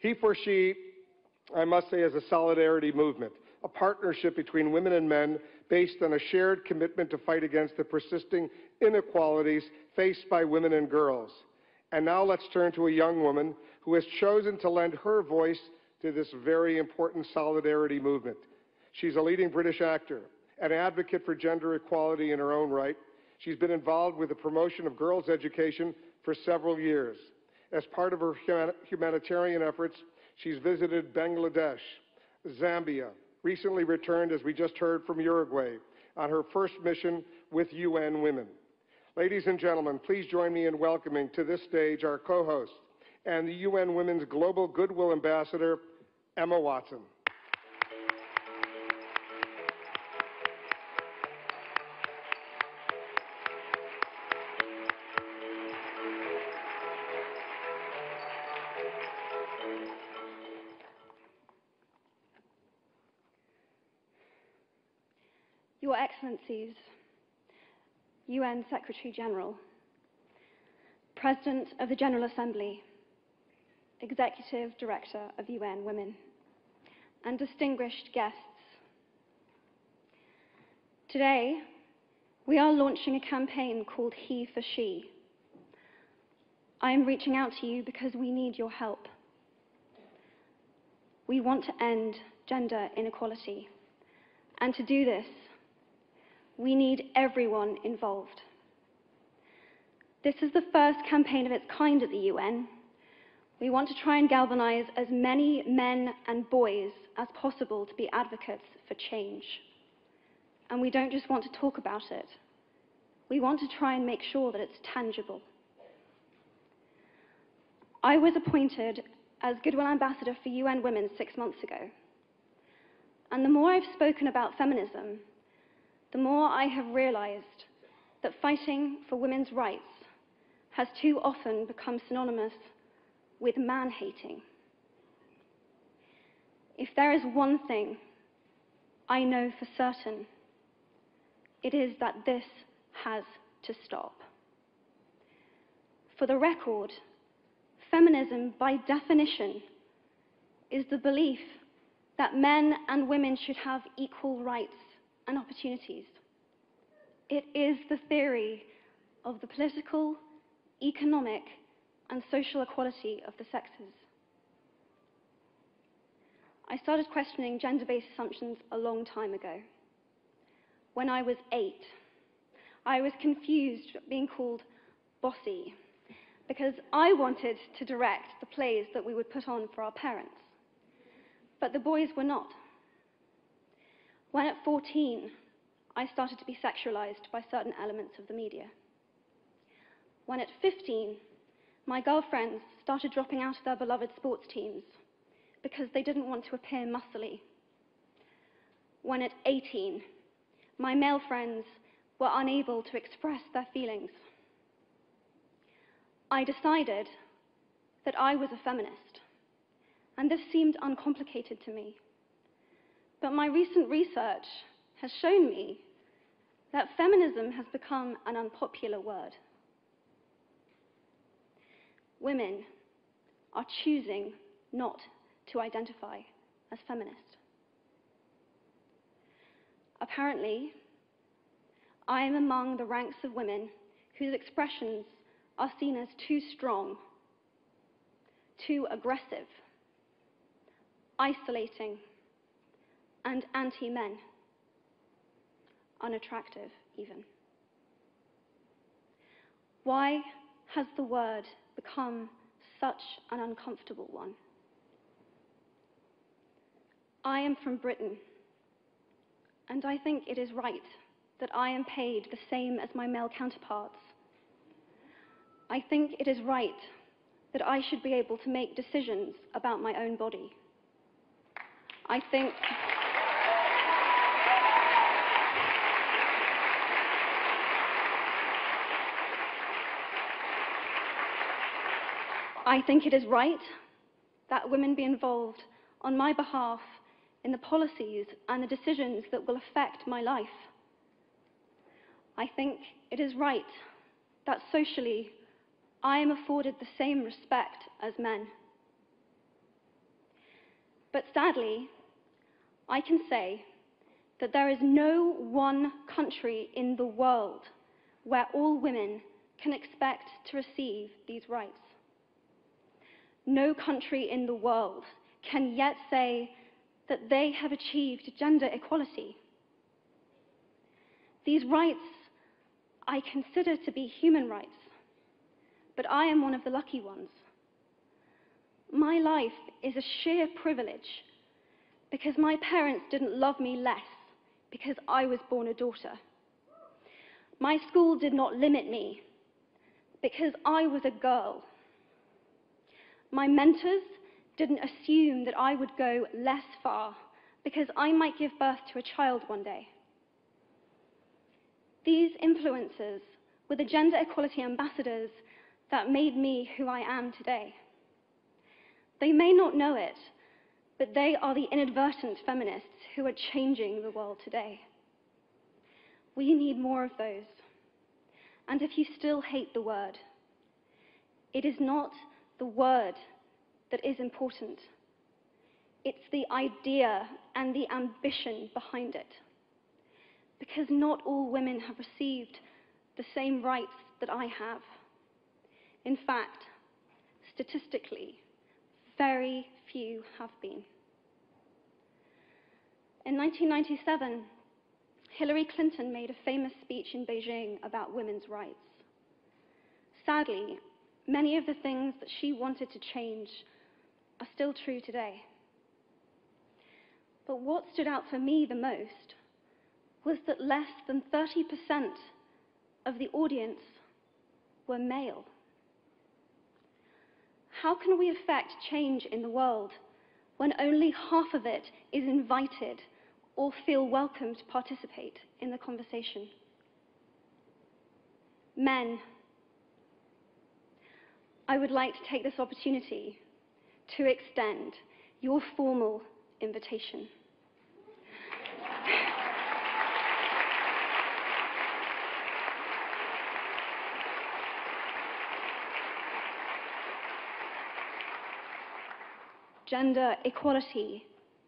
HeForShe, I must say, is a solidarity movement, a partnership between women and men based on a shared commitment to fight against the persisting inequalities faced by women and girls. And now let's turn to a young woman who has chosen to lend her voice to this very important solidarity movement. She's a leading British actor, an advocate for gender equality in her own right. She's been involved with the promotion of girls' education for several years. As part of her humanitarian efforts, she's visited Bangladesh, Zambia, recently returned, as we just heard, from Uruguay on her first mission with UN Women. Ladies and gentlemen, please join me in welcoming to this stage our co-host and the UN Women's Global Goodwill Ambassador, Emma Watson. Your Excellencies, UN Secretary General, President of the General Assembly, Executive Director of UN Women, and distinguished guests. Today, we are launching a campaign called HeForShe. I am reaching out to you because we need your help. We want to end gender inequality, and to do this, we need everyone involved. This is the first campaign of its kind at the UN. We want to try and galvanize as many men and boys as possible to be advocates for change. And we don't just want to talk about it. We want to try and make sure that it's tangible. I was appointed as Goodwill Ambassador for UN Women 6 months ago. And the more I've spoken about feminism, the more I have realized that fighting for women's rights has too often become synonymous with man-hating. If there is one thing I know for certain, it is that this has to stop. For the record, feminism, by definition, is the belief that men and women should have equal rights and opportunities. It is the theory of the political, economic, and social equality of the sexes. I started questioning gender-based assumptions a long time ago. When I was 8, I was confused at being called bossy because I wanted to direct the plays that we would put on for our parents, but the boys were not. When at 14, I started to be sexualized by certain elements of the media. When at 15, my girlfriends started dropping out of their beloved sports teams because they didn't want to appear muscly. When at 18, my male friends were unable to express their feelings. I decided that I was a feminist, and this seemed uncomplicated to me. But my recent research has shown me that feminism has become an unpopular word. Women are choosing not to identify as feminist. Apparently, I am among the ranks of women whose expressions are seen as too strong, too aggressive, isolating, and anti-men, unattractive even. Why has the word become such an uncomfortable one? I am from Britain, and I think it is right that I am paid the same as my male counterparts. I think it is right that I should be able to make decisions about my own body. I think it is right that women be involved on my behalf in the policies and the decisions that will affect my life. I think it is right that socially I am afforded the same respect as men. But sadly, I can say that there is no one country in the world where all women can expect to receive these rights. No country in the world can yet say that they have achieved gender equality. These rights I consider to be human rights, but I am one of the lucky ones. My life is a sheer privilege because my parents didn't love me less because I was born a daughter. My school did not limit me because I was a girl. My mentors didn't assume that I would go less far because I might give birth to a child one day. These influences were the gender equality ambassadors that made me who I am today. They may not know it, but they are the inadvertent feminists who are changing the world today. We need more of those. And if you still hate the word, it is not the word that is important. It's the idea and the ambition behind it. Because not all women have received the same rights that I have. In fact, statistically, very few have been. In 1997, Hillary Clinton made a famous speech in Beijing about women's rights. Sadly, many of the things that she wanted to change are still true today. But what stood out for me the most was that less than 30% of the audience were male. How can we affect change in the world when only half of it is invited or feel welcome to participate in the conversation? Men, I would like to take this opportunity to extend your formal invitation. Gender equality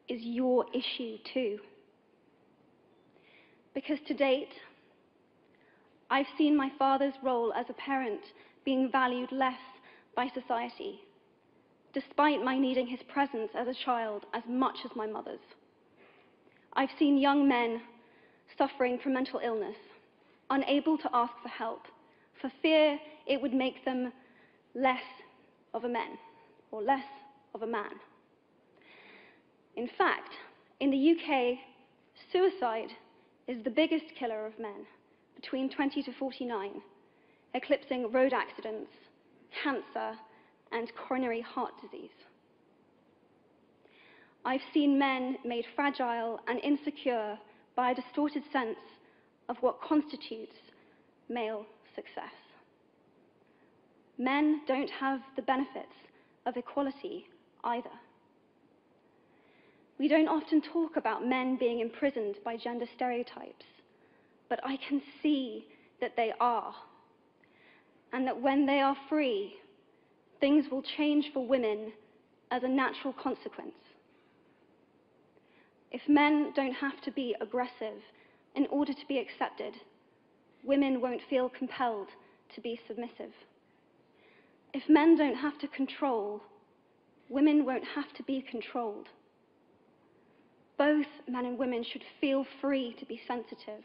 is your issue too. Because to date, I've seen my father's role as a parent being valued less by society, despite my needing his presence as a child as much as my mother's. I've seen young men suffering from mental illness, unable to ask for help, for fear it would make them less of a man or less of a man. In fact, in the UK, suicide is the biggest killer of men between 20 to 49, eclipsing road accidents, cancer, and coronary heart disease. I've seen men made fragile and insecure by a distorted sense of what constitutes male success. Men don't have the benefits of equality either. We don't often talk about men being imprisoned by gender stereotypes, but I can see that they are, and that when they are free, things will change for women as a natural consequence. If men don't have to be aggressive in order to be accepted, women won't feel compelled to be submissive. If men don't have to control, women won't have to be controlled. Both men and women should feel free to be sensitive.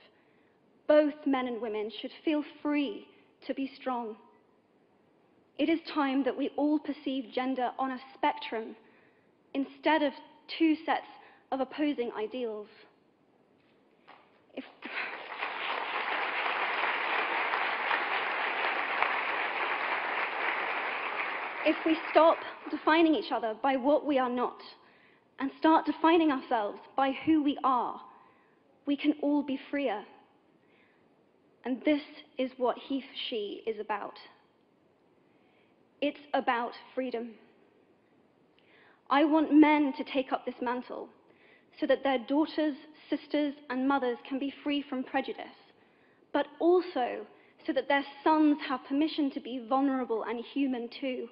Both men and women should feel free to be strong. It is time that we all perceive gender on a spectrum instead of two sets of opposing ideals. If we stop defining each other by what we are not and start defining ourselves by who we are, we can all be freer. And this is what HeForShe is about. It's about freedom. I want men to take up this mantle so that their daughters, sisters, and mothers can be free from prejudice, but also so that their sons have permission to be vulnerable and human too.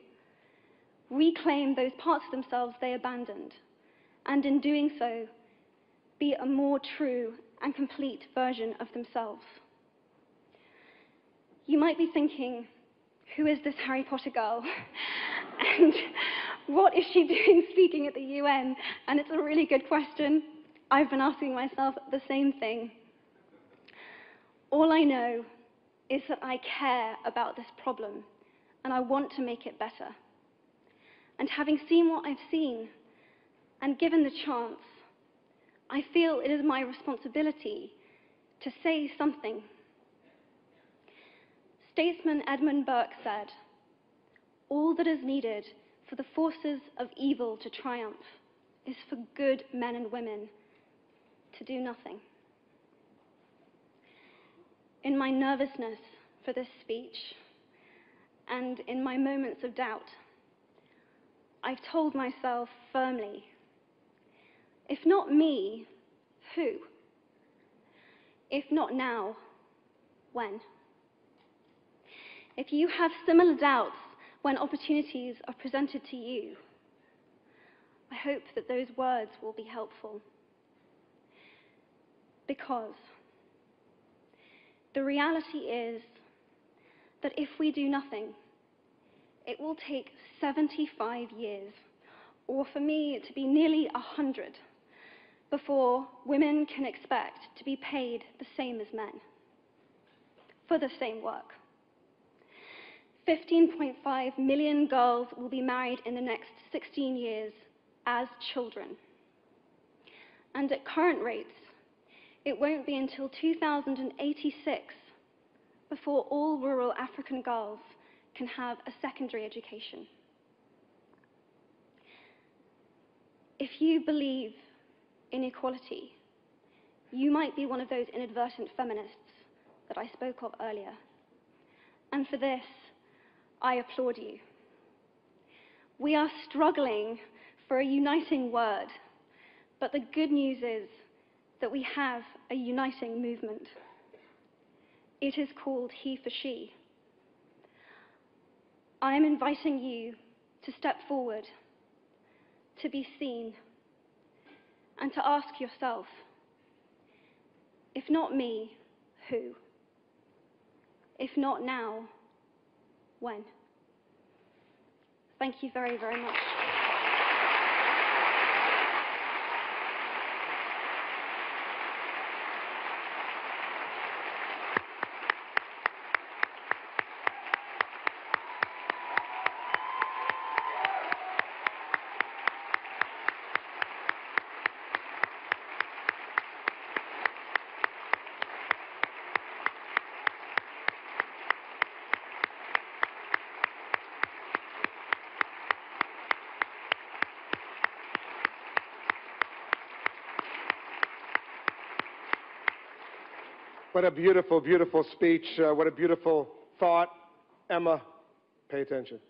Reclaim those parts of themselves they abandoned, and in doing so, be a more true and complete version of themselves. You might be thinking, who is this Harry Potter girl? And what is she doing speaking at the UN? And it's a really good question. I've been asking myself the same thing. All I know is that I care about this problem, and I want to make it better. And having seen what I've seen, and given the chance, I feel it is my responsibility to say something. Statesman Edmund Burke said, "All that is needed for the forces of evil to triumph is for good men and women to do nothing." In my nervousness for this speech, and in my moments of doubt, I've told myself firmly, if not me, who? If not now, when? If you have similar doubts when opportunities are presented to you, I hope that those words will be helpful. Because the reality is that if we do nothing, it will take 75 years, or for me to be nearly 100, before women can expect to be paid the same as men for the same work. 15.5 million girls will be married in the next 16 years as children. And at current rates, it won't be until 2086 before all rural African girls can have a secondary education. If you believe in equality, you might be one of those inadvertent feminists that I spoke of earlier. And for this, I applaud you. We are struggling for a uniting word, but the good news is that we have a uniting movement. It is called HeForShe. I am inviting you to step forward, to be seen, and to ask yourself, if not me, who? If not now, when? Thank you very, very much. What a beautiful, beautiful speech. What a beautiful thought. Emma, pay attention.